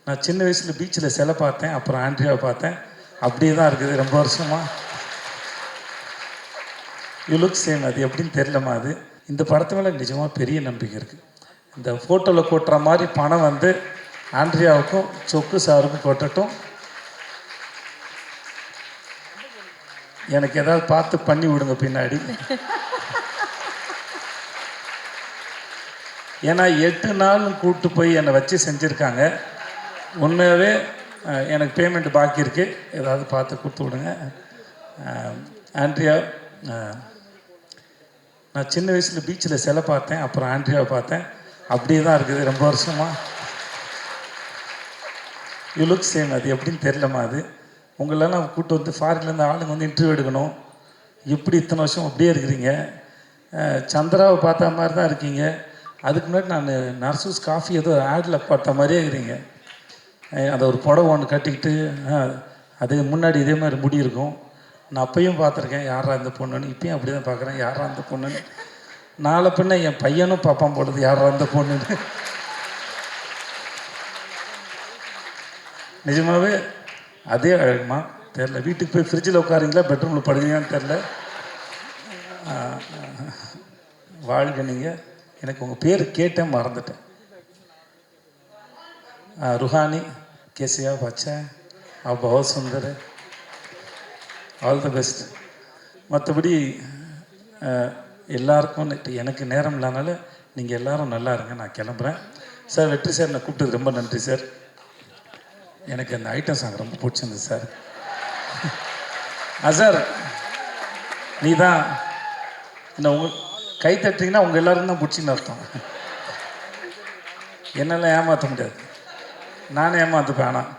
நான் சின்ன வயசில் பீச்சில் சிலை பார்த்தேன், அப்புறம் ஆண்ட்ரியாவை பார்த்தேன். அப்படியே தான் இருக்குது ரொம்ப வருஷமாக. You look same. அது எப்படின்னு தெரியலமா. அது இந்த படத்து மேலே நிஜமாக பெரிய நம்பிக்கை இருக்குது. இந்த ஃபோட்டோவில் கொட்டுற மாதிரி பணம் வந்து ஆண்ட்ரியாவுக்கும் சொக்கு சாருக்கும் கொட்டட்டும். எனக்கு ஏதாவது பார்த்து பண்ணி விடுங்க பின்னாடி. ஏன்னா 8 நாள் கூப்பிட்டு போய் என்னை வச்சு செஞ்சுருக்காங்க. உண்மையாகவே எனக்கு பேமெண்ட் பாக்கி இருக்குது. ஏதாவது பார்த்து கொடுத்து விடுங்க. ஆண்ட்ரியா, நான் சின்ன வயசில் பீச்சில் சிலை பார்த்தேன், அப்புறம் ஆண்ட்ரியாவை பார்த்தேன். அப்படியே தான் இருக்குது ரொம்ப வருஷமாக. You look same. அது எப்படின்னு தெரியலமா. அது உங்களெல்லாம் கூப்பிட்டு வந்து ஃபாரின்லேருந்து ஆளுங்க வந்து இன்டர்வியூ எடுக்கணும். எப்படி இத்தனை வருஷம் அப்படியே இருக்கிறீங்க? சந்திராவை பார்த்த மாதிரி தான் இருக்கீங்க. அதுக்கு முன்னாடி நான் நர்சூஸ் காஃபி ஏதோ ஆடில் பார்த்த மாதிரியே இருக்கிறீங்க. அதை ஒரு புடவை ஒன்று கட்டிக்கிட்டு அது முன்னாடி இதே மாதிரி முடி இருக்கும். நான் அப்பையும் பார்த்துருக்கேன் யாரா இந்த பொண்ணுன்னு. இப்பயும் அப்படி தான் பார்க்குறேன் யாரா இந்த பொண்ணுன்னு. நாளை பின்ன என் பையனும் பார்ப்பான் போடுறது யாரா இந்த பொண்ணுன்னு. நிஜமாகவே அதே அழகுமா தெரில. வீட்டுக்கு போய் ஃப்ரிட்ஜில் உட்காருங்களா பெட்ரூமில் படுவீங்கன்னு தெரில. வாழ்க நீங்கள். எனக்கு உங்கள் பேர் கேட்டேன் மறந்துட்டேன். रूहानी कैसे आप? अच्छा है, आप बहुत सुंदर है, ஆல் த பெஸ்ட். மற்றபடி எல்லாருக்கும் எனக்கு நேரம் இல்லாதனால நீங்கள் எல்லோரும் நல்லா இருங்க. நான் கிளம்புறேன் சார். வெற்றி சார் நான் கூப்பிட்டது ரொம்ப நன்றி சார். எனக்கு அந்த ஐட்டம் சாங் ரொம்ப பிடிச்சிருந்தது சார். சார் நீ தான் இன்னும் உங்கள் கை தட்டிங்கன்னா உங்கள் எல்லோரும் தான் பிடிச்சின்னு அர்த்தம். என்னெல்லாம் ஏமாற்ற முடியாது. நானே ஏமாற்றுப்பேன். ஆனால்